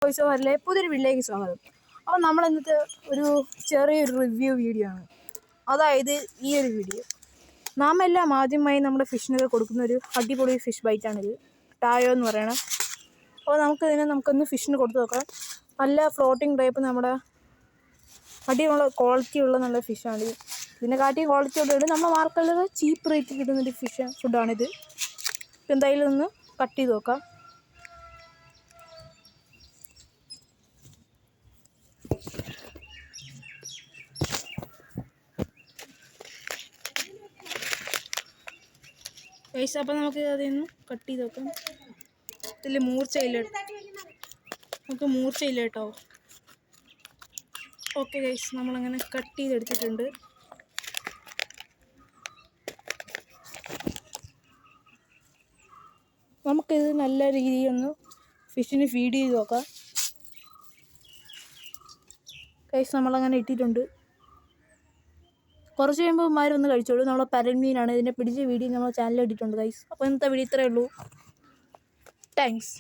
Voice ഓവറിലെ പുതിയൊരു വീഡിയോയിലേക്ക് സ്വാഗതം. അപ്പോൾ നമ്മൾ ഇന്നത്തെ ഒരു ചെറിയൊരു റിവ്യൂ വീഡിയോ ആണ്. അതായത് ഈ ഒരു വീഡിയോ നാം എല്ലാം ആദ്യമായി നമ്മുടെ ഫിഷിനൊക്കെ കൊടുക്കുന്ന ഒരു അടിപൊളി ഫിഷ് ബൈറ്റാണിത്, ടായോ എന്ന് പറയണം. അപ്പോൾ നമുക്കൊന്ന് ഫിഷിന് കൊടുത്ത് നോക്കാം. നല്ല ഫ്ലോട്ടിംഗ് ടൈപ്പ് നമ്മുടെ അടിപൊളി ക്വാളിറ്റിയുള്ള നല്ല ഫിഷാണിത്. ഇതിനെക്കാട്ടിയും ക്വാളിറ്റിയോട് നമ്മുടെ മാർക്കറ്റിൽ ചീപ്പ് റേറ്റിൽ കിട്ടുന്നൊരു ഫുഡാണിത്. എന്തായാലും ഒന്ന് കട്ട് ചെയ്ത് നോക്കാം. ഗൈസ്, അപ്പോൾ നമുക്ക് അതൊന്ന് കട്ട് ചെയ്ത് നോക്കാം. ഇതിൽ മൂർച്ചയില്ല, നമുക്ക് മൂർച്ചയില്ല കേട്ടോ. ഓക്കെ ഗൈസ്, നമ്മളങ്ങനെ കട്ട് ചെയ്തെടുത്തിട്ടുണ്ട്. നമുക്കിത് നല്ല രീതിയിൽ ഒന്ന് ഫിഷിന് ഫീഡ് ചെയ്ത് നോക്കാം. ഗൈസ്, നമ്മളങ്ങനെ ഇട്ടിട്ടുണ്ട്. കുറച്ച് കഴിയുമ്പോൾ ഇവന്മാരൊന്ന് കഴിച്ചോളൂ. നമ്മളെ പരൽമീനാണ്. ഇതിനെ പിടിച്ച വീഡിയോ നമ്മുടെ ചാനലിൽ ഇട്ടിട്ടുണ്ട് ഗൈസ്. അപ്പോൾ ഇന്നത്തെ വീഡിയോ ഇത്രയേ ഉള്ളൂ. താങ്ക്സ്.